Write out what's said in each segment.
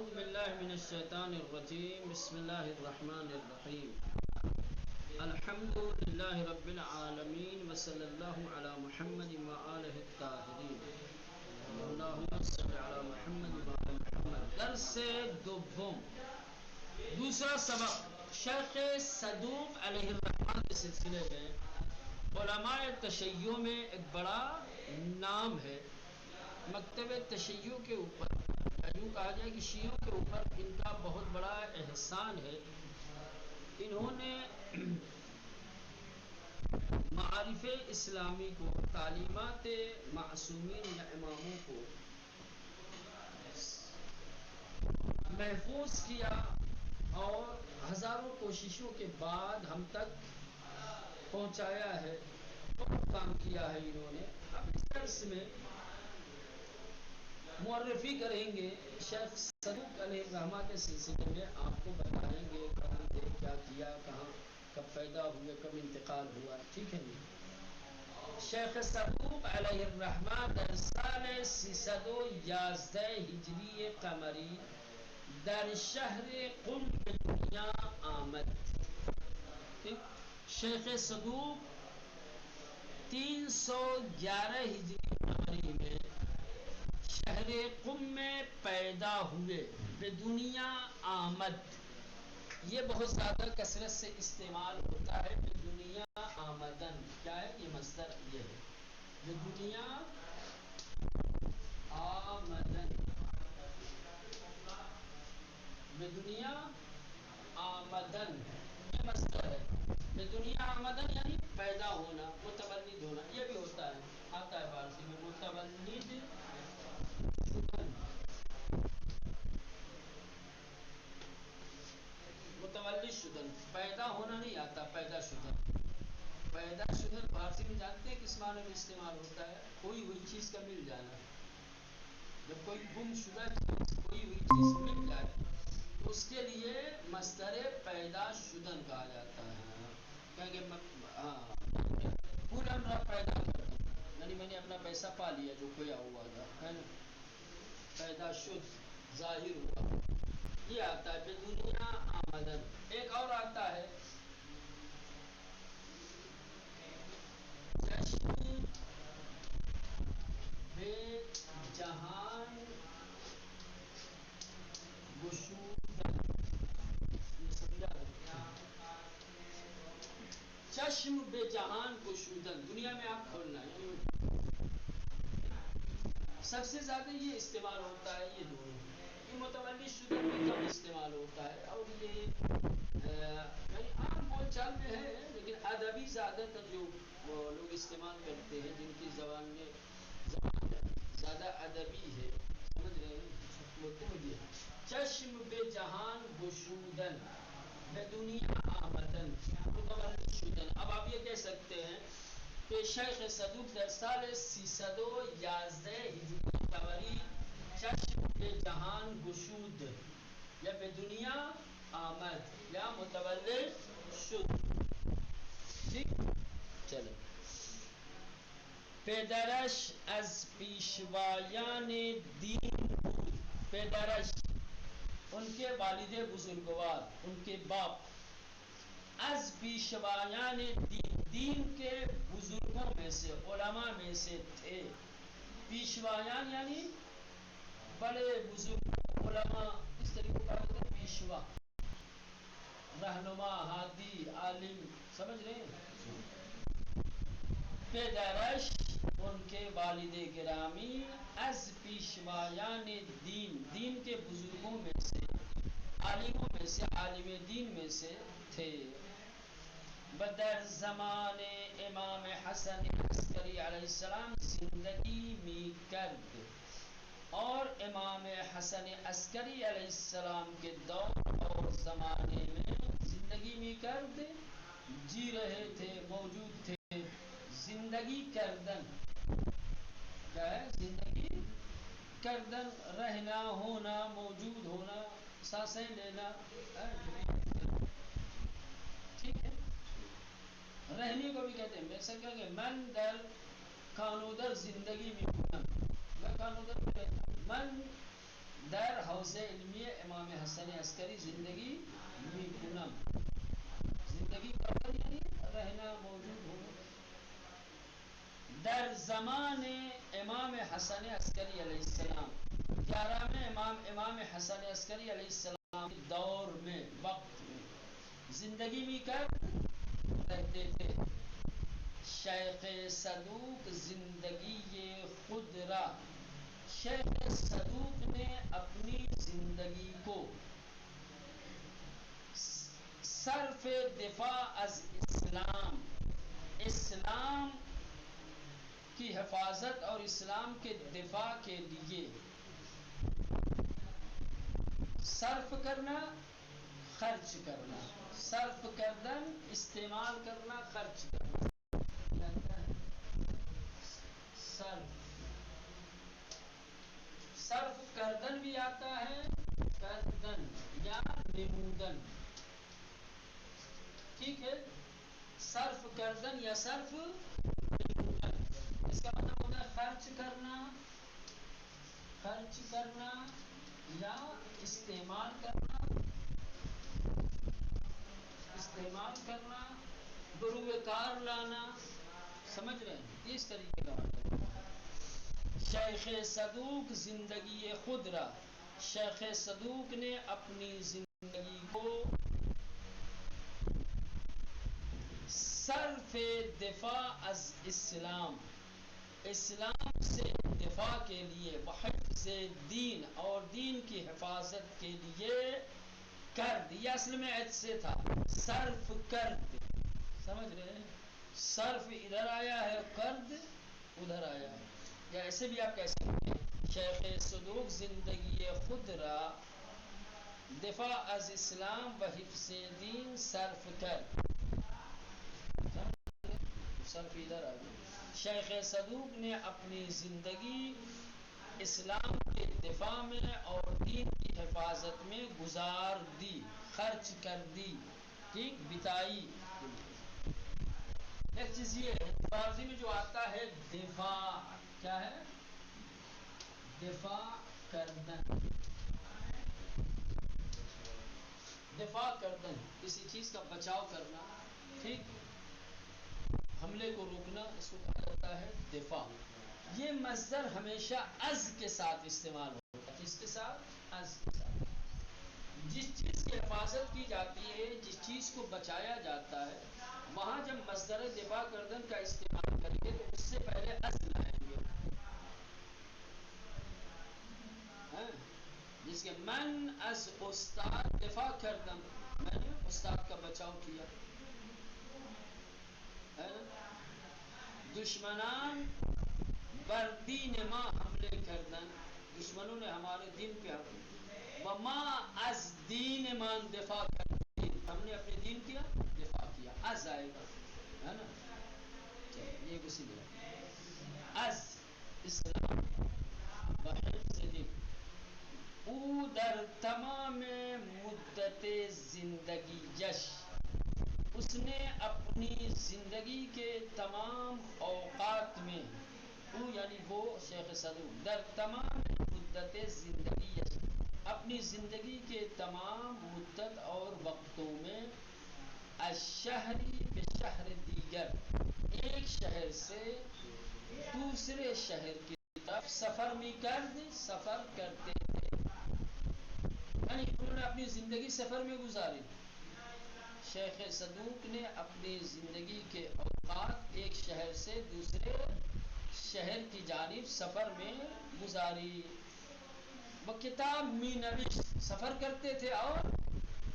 اعوذ باللہ من الشیطان الرجیم بسم اللہ الرحمن الرحیم الحمد للہ رب العالمین وصلی اللہ علی محمد وآلہ الطاہرین اللہم صل علی محمد وآل محمد۔ درس دوم، دوسرا سبق شیخ صدوق علیہ الرحمن کے سلسلے میں علماء تشیع میں ایک بڑا نام ہے۔ مکتب تشیع کے اوپر یوں کہا جائے کہ شیعوں کے اوپر ان کا بہت بڑا احسان ہے۔ انہوں نے معارف اسلامی کو، تعلیمات معصومین یا اماموں کو محفوظ کیا اور ہزاروں کوششوں کے بعد ہم تک پہنچایا ہے، بہت کام کیا ہے انہوں نے۔ اب اس درس میں معرفی کریں گے شیخ صدوق علیہ الرحمہ کے سلسلے میں، آپ کو بتائیں گے کہاں تھے، کیا کیا، کہاں کب پیدا ہوئے، کب انتقال ہوا، ٹھیک ہے جی۔ شیخ صدوق علیہ الرحمہ در سال 311 ہجری قمری در شہر قم به دنیا آمد۔ شیخ صدوق 311 ہجری قمری میں شہر قم میں پیدا ہوئے۔ بے دنیا آمد، یہ بہت زیادہ کثرت سے استعمال ہوتا ہے۔ بے دنیا آمدن کیا ہے؟ یہ مصدر یہ ہے، بے دنیا آمدن، بے دنیا آمدن یہ مصدر ہے۔ بے دنیا آمدن یعنی پیدا ہونا، متولد ہونا، یہ بھی ہوتا ہے، آتا ہے فارسی میں متولد شدن، متولد شدن، پیدا ہونا نہیں آتا، پیدا شدن۔ پیدا شدن فارسی میں جانتے ہیں کس معنی میں استعمال ہوتا ہے؟ کوئی ہوئی چیز کا مل جانا۔ جب کوئی گم شدہ چیز، کوئی ہوئی چیز مل جائے تو اس کے لیے مصدر پیدا شدن کہا جاتا ہے۔ کہیں گے پورا میرا پیدا کر دو، یعنی میں نے اپنا پیسہ پا لیا جو کھویا ہوا تھا، ہے نا، پیدا شد، ظاہر ہوا، یہ آتا ہے بے دنیا آمدن۔ ایک اور آتا ہے چشم بے جہان گشودن، یہ سمجھا ہے؟ چشم بے جہان گشودن، دنیا میں آپ کھولنا ہے، سب سے زیادہ یہ استعمال ہوتا ہے، یہ دونوں، یہ متولد شدن بھی کم استعمال ہوتا ہے، اور یہ یعنی عام بول چال میں ہے، لیکن ادبی زیادہ تر جو لوگ استعمال کرتے ہیں، جن کی زبان میں زیادہ ادبی ہے، سمجھ رہے ہیں، بولتے ہیں چشم بے جہان گشودن، بے دنیا آمدن، متولد شدن۔ اب آپ یہ کہہ سکتے ہیں کہ شیخ صدوق در سال 311 ہجری قمری چشم بے جہان گشود یا بے دنیا آمد یا متولد شد، ٹھیک، چلو۔ پدرش از پیشوایان دین بود، پدرش ان کے والد بزرگوار، ان کے باپ، از پیشوایان دین، دین کے بزرگوں میں سے، علماء میں سے تھے۔ پیشوایان یعنی بڑے بزرگ علماء، اس طریقے کا ہوتا ہے پیشوا، رہنما، ہادی، عالم، سمجھ رہے ہیں؟ پدرش ان کے والد گرامی، از پیشوایان دین، دین کے بزرگوں میں سے، عالموں میں سے، عالم دین میں سے تھے۔ بدر زمان امام حسن عسکری علیہ السلام زندگی می کرد، اور امام حسن عسکری علیہ السلام کے دور اور زمانے میں زندگی می کرد جی رہے تھے، موجود تھے۔ زندگی کردن کیا ہے؟ زندگی کردن، رہنا، ہونا، موجود ہونا، سانسیں لینا، ٹھیک ہے۔ رہنے کو بھی کہتے ہیں، ویسے کہیں گے من در کانودر زندگی میں بودن، میں کانودر میں رہتا ہوں، من در حوزه علمی امام حسن عسکری زندگی میکنم. زندگی کردن یعنی رہنا، موجود ہو. در زمان امام حسن عسکری علیہ السلام، 11ویں امام حسن عسکری علیہ السلام دور میں، وقت میں زندگی بھی کرتے تھے. شیخ صدوق زندگی خود را، شیخ صدوق نے اپنی زندگی کو صرف دفاع از اسلام، اسلام کی حفاظت اور اسلام کے دفاع کے لیے صرف کرنا، خرچ کرنا، صرف کردن استعمال کرنا، خرچ کرنا. صرف کردن بھی آتا ہے، کردن یا نمودن. ٹھیک ہے، صرف کردن یا صرف نمودن، اس کا مطلب ہوتا ہے خرچ کرنا، خرچ کرنا یا استعمال کرنا، استعمال کرنا، بروئے کار لانا. سمجھ رہے ہیں؟ اس طریقے کا مطلب. شیخ صدوق زندگی خود را، شیخ صدوق نے اپنی زندگی کو صرف دفاع از اسلام، اسلام سے دفاع کے لیے، بحفظ دین اور دین کی حفاظت کے لیے کرد. یہ اصل میں عد سے تھا، صرف کرد. سمجھ رہے ہیں؟ صرف ادھر آیا ہے، کرد ادھر آیا ہے. یا ایسے بھی آپ کہہ سکتے ہیں شیخ صدوق زندگی خود را دفاع از اسلام و حفظ دین صرف کرد. صرف ادھر آ گیا. شیخ صدوق نے اپنی زندگی اسلام کے دفاع میں اور دین کی حفاظت میں گزار دی، خرچ کر دی، ٹھیک، بتائی. ایک چیز یہ ہے فارسی میں جو آتا ہے دفاع، کیا ہے؟ دفاع کردن. دفاع کردن کسی چیز کا بچاؤ کرنا، ٹھیک، حملے کو روکنا، اس کو کہا جاتا ہے دفاع. یہ مصدر ہمیشہ از کے ساتھ استعمال ہوتا ہے. کس کے ساتھ؟ از کے ساتھ. جس چیز کی حفاظت کی جاتی ہے، جس چیز کو بچایا جاتا ہے، وہاں جب مصدر دفاع کردن کا استعمال کریں گے تو اس سے پہلے از لائیں گے. جس کے من از استاد دفاع کردن، میں نے استاد کا بچاؤ کیا. دشمنان بر دین ما حملے کردن، دشمنوں نے ہمارے دین پہ حملے. وما از دین مان دفاع کردن، ہم نے اپنے دین کیا دفاع کیا. از آئے گا، ہے نا؟ یہ کسی طرح از اسلام بحفظ دین. او در تمام مدت زندگی یش، اس نے اپنی زندگی کے تمام اوقات میں، او یعنی وہ شیخ صدوق، در تمام مدت زندگی یش، اپنی زندگی کے تمام مدت اور وقتوں میں، الشہری بشہر دیگر، ایک شہر سے دوسرے شہر کی طرف سفر میں سفر کرتے تھے. یعنی انہوں نے اپنی زندگی سفر میں گزاری. شیخ صدوق نے اپنی زندگی کے اوقات ایک شہر سے دوسرے شہر کی جانب سفر میں گزاری. وہ کتاب می نوشت، سفر کرتے تھے اور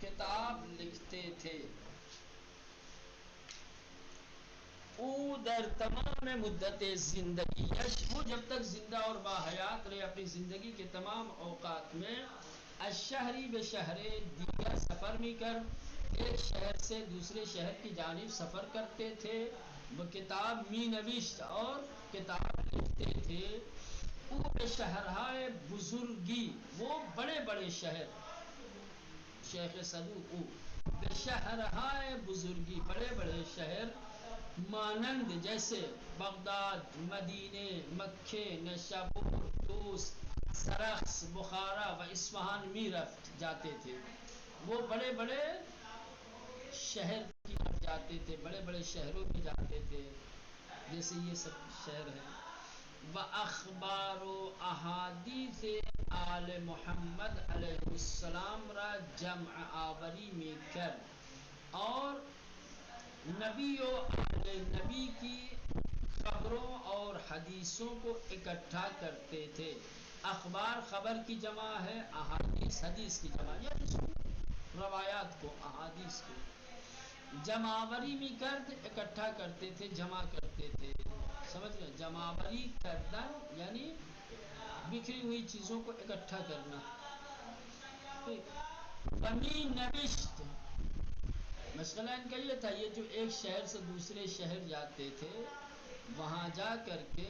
کتاب لکھتے تھے. او در تمام مدت زندگی یش، وہ جب تک زندہ اور باحیات رہے اپنی زندگی کے تمام اوقات میں، الشہری بشہر دیگر، سفر میں کر ایک شہر سے دوسرے شہر کی جانب سفر کرتے تھے. وہ کتاب می نوشت اور کتاب لکھتے تھے. او بشہرہائے بزرگی، وہ بڑے بڑے شہر، شیخ صدوق او بشہرہائے بزرگی، بڑے بڑے شہر، مانند جیسے بغداد، مدینے، مکے، نشابور، طوس، سرخس، بخارا و اصفہان می رفت جاتے تھے. وہ بڑے بڑے شہر کی طرف جاتے تھے، بڑے بڑے شہروں میں جاتے تھے، جیسے یہ سب شہر ہیں. و اخبار و احادیث آل محمد علیہ السلام را جمع آوری میں کر، اور نبی و آل نبی کی خبروں اور حدیثوں کو اکٹھا کرتے تھے. اخبار خبر کی جمع ہے، احادیث حدیث کی جمع، یعنی روایات کو، احادیث کو جمعآوری میں کرد اکٹھا کرتے تھے، جمع کرتے تھے. سمجھ گئے؟ جمعآوری کردن یعنی بکھری ہوئی چیزوں کو اکٹھا کرنا. بنی نوشت، مشغلہ ان کا یہ تھا، یہ جو ایک شہر سے دوسرے شہر جاتے تھے، وہاں جا کر کے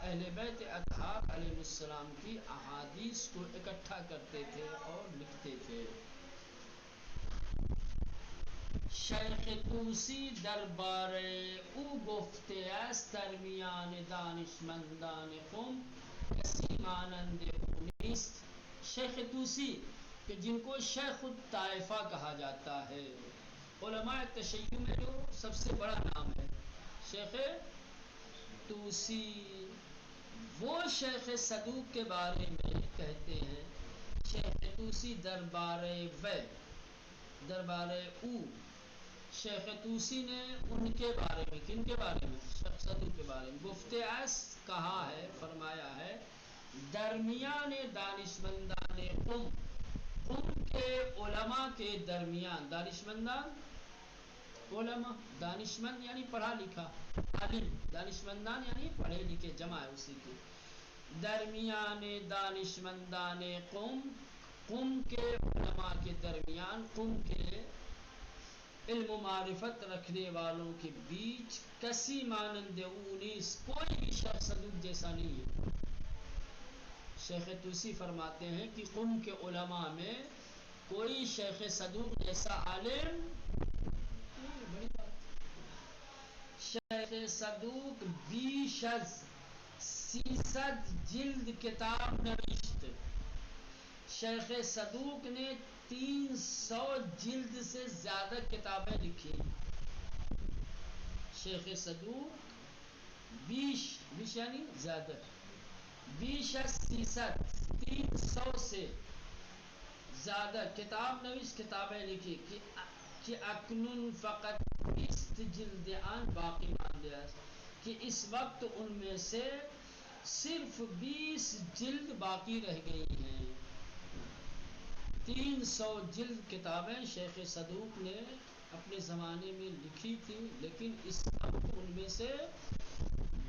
اہل بیت اطہار علیہ السلام کی احادیث کو اکٹھا کرتے تھے اور لکھتے تھے. شیخ طوسی دربار او گفته است در میان دانشمندان قم کسی مانند او نیست. شیخ طوسی کہ جن کو شیخ الطائفہ کہا جاتا ہے، علماء تشیع میں جو سب سے بڑا نام ہے شیخ طوسی، وہ شیخ صدوق کے بارے میں کہتے ہیں. شیخ طوسی دربار او، شیخ طوسی نے ان کے بارے میں، کن کے بارے میں؟ شیخ صدوق کے بارے میں گفتے است کہا ہے، فرمایا ہے، درمیان دانشمندان قم، قم کے علماء کے درمیان، دانشمندان علماء، دانشمند یعنی پڑھا لکھا عالم، دانشمندان یعنی پڑھے لکھے، جمع ہے اسی کی. درمیان دانشمندان قم، قم کے علماء کے درمیان، قم کے علم و معرفت رکھنے والوں کے بیچ کسی مانند اونیس، کوئی بھی شخص صدوق جیسا نہیں ہے. شیخ طوسی فرماتے ہیں کہ قم کے علماء میں کوئی شیخ صدوق جیسا عالم بڑی بات. شیخ صدوق بیش از 300 جلد کتاب نوشت. شیخ صدوق نے 300 جلد سے زیادہ کتابیں لکھی. شیخ صدوق بیش یعنی زیادہ، بیش از 300 سے زیادہ کتاب نویس، کتابیں لکھی کہ اکنون فقط 20 جلد آن باقی مانده است، کہ اس وقت ان میں سے صرف 20 جلد باقی رہ گئی ہیں. 300 جلد کتابیں شیخ صدوق نے اپنے زمانے میں لکھی تھی، لیکن اس وقت ان میں سے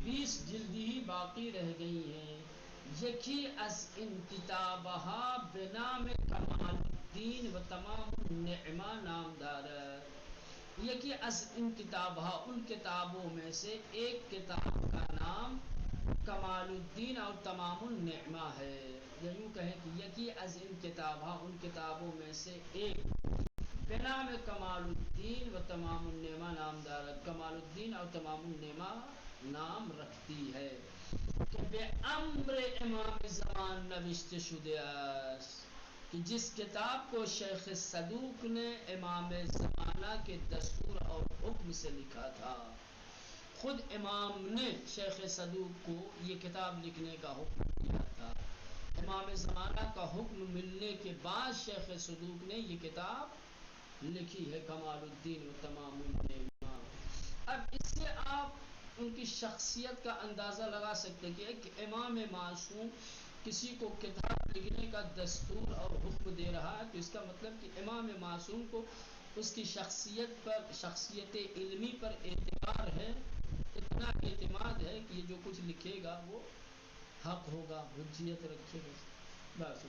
20 جلد ہی باقی رہ گئی ہیں. یکی از ان کتابها به نام کمال الدین و تمام النعمہ نام دارد. یکی از ان کتابها، ان کتابوں میں سے ایک کتاب کا نام کمال الدین اور تمام النعمہ ہے. یا یوں کہیں کہ یکی از ان کتابها، ان کتابوں میں سے ایک بنام کمال الدین و تمام النعمہ نام دارد، کمال الدین اور تمام النعمہ نام رکھتی ہے، کہ بے امر امام زمان نوشته شده است، کہ جس کتاب کو شیخ صدوق نے امام زمانہ کے دستور اور حکم سے لکھا تھا. خود امام نے شیخ صدوق کو یہ کتاب لکھنے کا حکم دیا تھا. امام زمانہ کا حکم ملنے کے بعد شیخ صدوق نے یہ کتاب لکھی ہے، کمال الدین و تمام النعمہ. اب اس سے آپ ان کی شخصیت کا اندازہ لگا سکتے کہ ایک امام معصوم کسی کو کتاب لکھنے کا دستور اور حکم دے رہا ہے، تو اس کا مطلب کہ امام معصوم کو اس کی شخصیت پر، شخصیت علمی پر اعتبار ہے، اتنا اعتماد ہے کہ یہ جو کچھ لکھے گا وہ حق ہوگا، حجیت رکھے گا. بس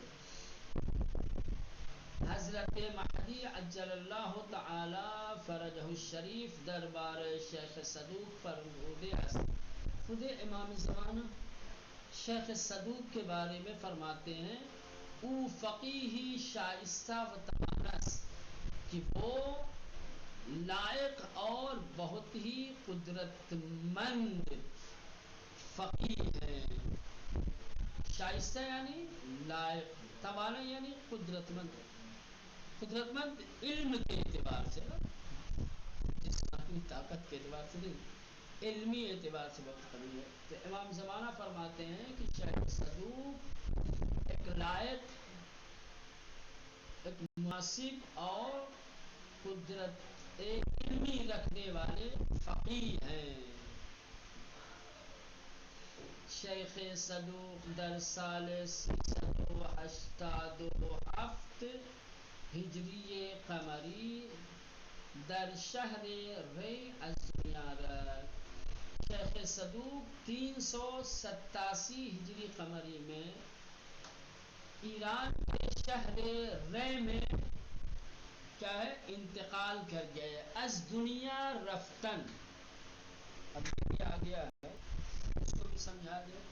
حضرت مہدی عجل اللہ تعالی فرجہ الشریف دربار شیخ صدوق فرموده است. خود امام زمانہ شیخ صدوق کے بارے میں فرماتے ہیں، او فقیہی شائستہ و توانست، کہ وہ لائق اور بہت ہی قدرت مند فقیہ ہیں. شائستہ یعنی لائق، توانا یعنی قدرت مند، قدرت مند علم کے اعتبار سے، جسمانی طاقت کے اعتبار سے نہیں، علمی اعتبار سے بہت قوی ہے. تو امام زمانہ فرماتے ہیں کہ شیخ صدوق ایک لائق، ایک مناسب اور قدرت علمی رکھنے والے فقیہ ہیں. شیخ صدوق در سال 387 ہجری قمری در شہر ری از دنیا رفت. شیخ صدوق 387 ہجری قمری میں ایران کے شہر ری میں کیا ہے انتقال کر گئے. از دنیا رفتن، اب یہ آ گیا ہے، اس کو بھی سمجھا دیں.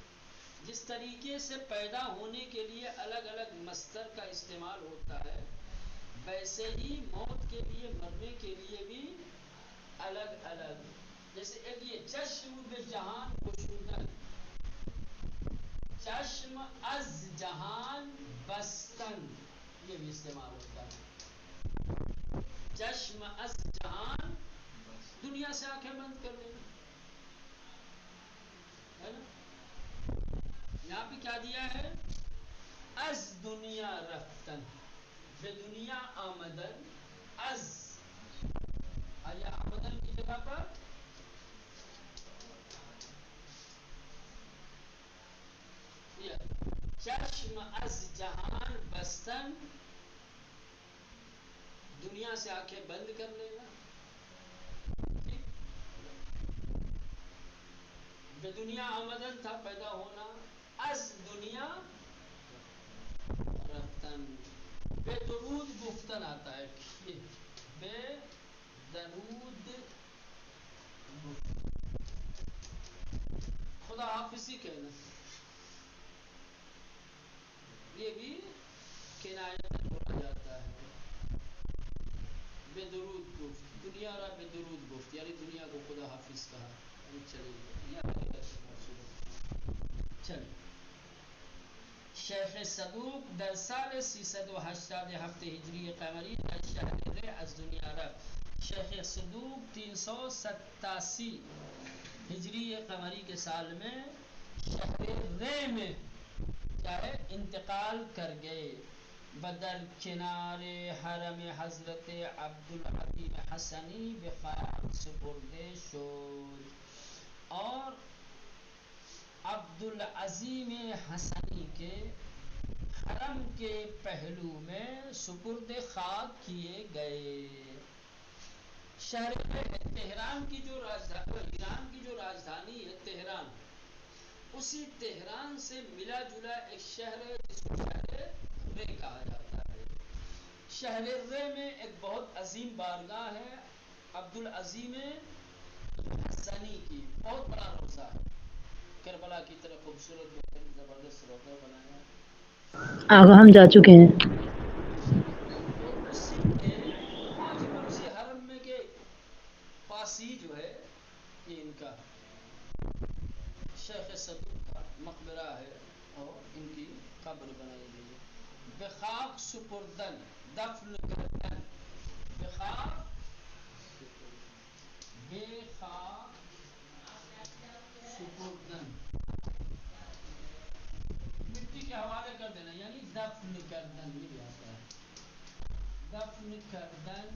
جس طریقے سے پیدا ہونے کے لیے الگ الگ مصدر کا استعمال ہوتا ہے، ویسے ہی موت کے لیے، مرنے کے لیے بھی الگ الگ. جیسے ایک یہ چشم بے جہان گشودن، چشم از جہان بستن، یہ بھی استعمال ہوتا ہے. چشم از جہان، دنیا سے آنکھیں بند کر لینا ہے نا. یہاں پہ کیا دیا ہے؟ از دنیا رفتن، بے دنیا آمدن، از آیا آمدن کی جگہ پر چشم از جہان بستن، دنیا سے آنکھیں بند کر لینا. بے دنیا آمدن تھا پیدا ہونا، از دنیا رفتن. بے درود گفتن آتا ہے، بے درود خدا حافظی کہنا، یہ بھی کنایت بولا جاتا ہے. بے درود گفت، دنیا را بے درود گفت یعنی دنیا کو خدا حافظ کہا. چلے. شیخ صدوق در سال 387 ہجری قمری در شہر ری از دنیا رفت. شیخ صدوق 387 ہجری قمری کے سال میں شہر ری میں کیا ہے انتقال کر گئے. بدر کنار حرم حضرت عبدالعظیم حسنی بخاک سپرده شد. اور عبدالعظیم حسنی کے حرم کے پہلو میں سپرد خاک کیے گئے. شہر تہران کی جو راجدھانی، ایران کی جو راجدھانی ہے تہران، اسی تہران سے ملا جلا ایک شہر ہے جس کو شہر ری کہا جاتا ہے. شہر ری میں ایک بہت عظیم بارگاہ ہے عبدالعظیم حسنی کی، بہت بڑا روضہ ہے. کربلا کی طرح خوبصورت زبردست روضہ بنایا ہے. آگا ہم جا چکے ہیں. تو اسی کے ہاں جی اسی حرم میں کے پاس ہی جو ہے یہ ان کا شیخ صدوق کا مقبرہ ہے اور ان کی قبر بنائی گئی ہے. بخاک سپردن، دفن کردن، بخاک بے خاک سپردن، مٹی کے حوالے کر دینا یعنی دفن کردن. یہ بھی آتا ہے دفن کردن،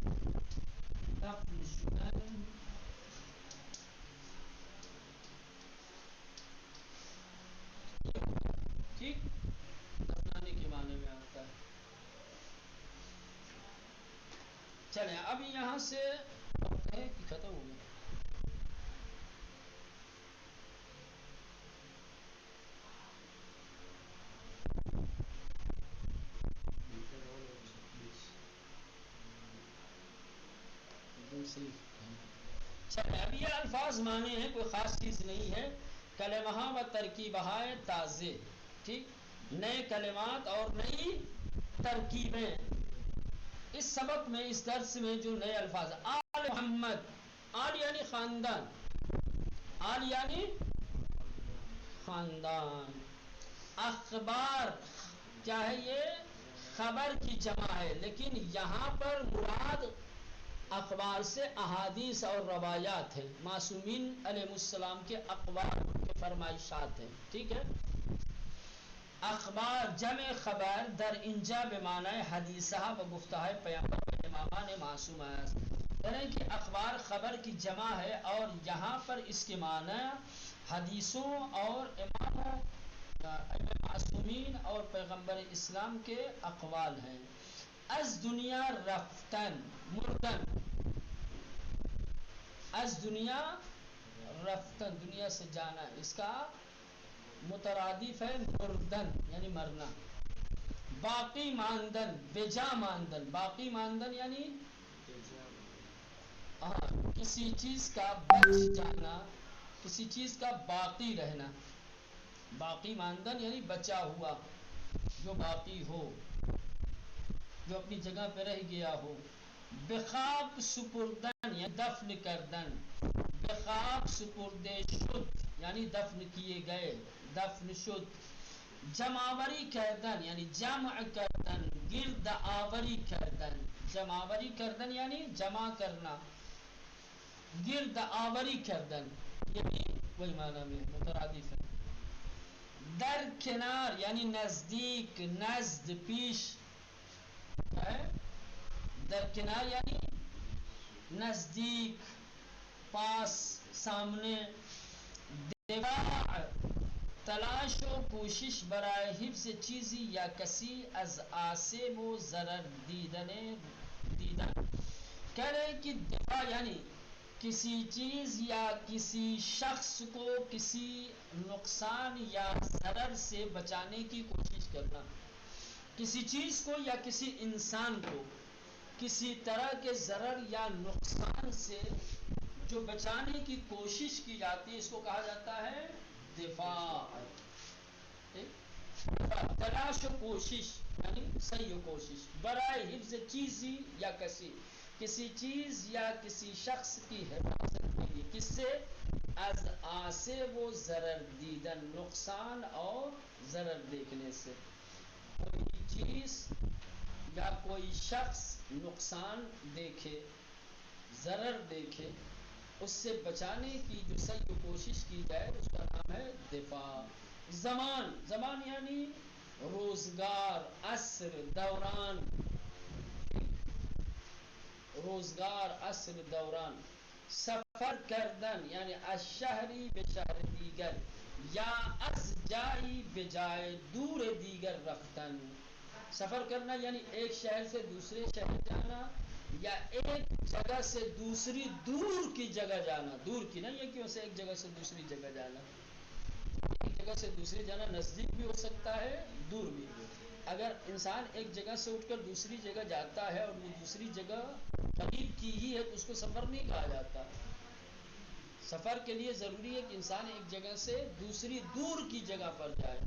دفن شدن. ٹھیک، دفنانے کے معنی میں آتا ہے. چلیں اب یہاں سے ہے کہ ختم ہو گیا. چلیں اب یہ الفاظ معنی ہیں، کوئی خاص چیز نہیں ہے. کلمہ و ترکیبہ تازے، ٹھیک، نئے کلمات اور نئی ترکیبیں. اس سبق میں، اس درس میں جو نئے الفاظ، آل محمد، آل یعنی خاندان، آل یعنی خاندان. اخبار کیا ہے؟ یہ خبر کی جمع ہے، لیکن یہاں پر مراد اخبار سے احادیث اور روایات ہیں، معصومین علیہ السلام کے اقوال، ان کے فرمائشات ہیں، ٹھیک ہے۔ اخبار جمع خبر در اینجا به معنی حدیثہ و گفتہ پیغمبر و امامان معصوم ہے، یعنی کہ اخبار خبر کی جمع ہے اور یہاں پر اس کے معنی حدیثوں اور اماموں معصومین اور پیغمبر اسلام کے اقوال ہیں۔ از دنیا رفتن مردن، از دنیا رفتن دنیا سے جانا، اس کا مترادف ہے مردن یعنی مرنا۔ باقی ماندن بجا ماندن، باقی ماندن یعنی کسی چیز کا بچ جانا، کسی چیز کا باقی رہنا۔ باقی ماندن یعنی بچا ہوا، جو باقی ہو، جو اپنی جگہ پہ رہ گیا ہو۔ بخاب سپردن یعنی دفن کردن، بخاب سپردے شد یعنی دفن کیے گئے، دفن شد۔ جمعآوری کردن یعنی جمع کردن، گرد آوری کردن، جمعآوری کردن یعنی جمع کرنا، گرد آوری کردن، یہ بھی وہی معنی میں مترادف ہے۔ در کنار یعنی نزدیک، نزد، پیش ہے۔ در کنار یعنی نزدیک، پاس، سامنے۔ دفاع تلاش و کوشش برای حفظ چیزی یا کسی از آسیب و ضرر دیدن، کہہ رہے ہیں کہ دفاع یعنی کسی چیز یا کسی شخص کو کسی نقصان یا ضرر سے بچانے کی کوشش کرنا، کسی چیز کو یا کسی انسان کو کسی طرح کے ضرر یا نقصان سے جو بچانے کی کوشش کی جاتی ہے، اس کو کہا جاتا ہے دفاع۔ تلاش و کوشش یعنی صحیح و کوشش، برائے حفظ چیزی یا کسی چیز یا کسی شخص کی حفاظت کے لیے، کس سے؟ از آسیب و ضرر دیدن، نقصان اور ضرر دیکھنے سے۔ کوئی چیز یا کوئی شخص نقصان دیکھے، ضرر دیکھے، اس سے بچانے کی جو صحیح کوشش کی جائے، اس کا نام ہے دفاع۔ زمان، زمان یعنی روزگار، عصر، دوران، روزگار، عصر، دوران۔ سفر کردن یعنی از شہری به شهر دیگر یا از جایی به جای دور دیگر رفتن۔ سفر کرنا یعنی ایک شہر سے دوسرے شہر جانا، یا ایک جگہ سے دوسری دور کی جگہ جانا، دور کی نہیں ہے کہ اسے ایک جگہ سے دوسری جگہ جانا، ایک جگہ سے دوسری جانا نزدیک بھی ہو سکتا ہے، دور بھی۔ اگر انسان ایک جگہ سے اٹھ کر دوسری جگہ جاتا ہے اور وہ دوسری جگہ قریب کی ہی ہے تو اس کو سفر نہیں کہا جاتا۔ سفر کے لیے ضروری ہے کہ انسان ایک جگہ سے دوسری دور کی جگہ پر جائے،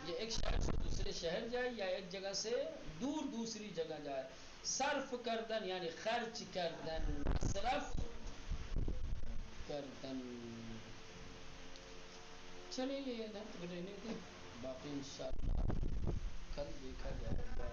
یہ ایک شہر سے دوسرے شہر جائے یا ایک جگہ سے دور دوسری جگہ جائے۔ صرف کردن یعنی خرچ کردن، صرف کردن۔ چلیے یہ ادھر تک رہنے دیں، باقی انشاءاللہ کل دیکھا جائے گا۔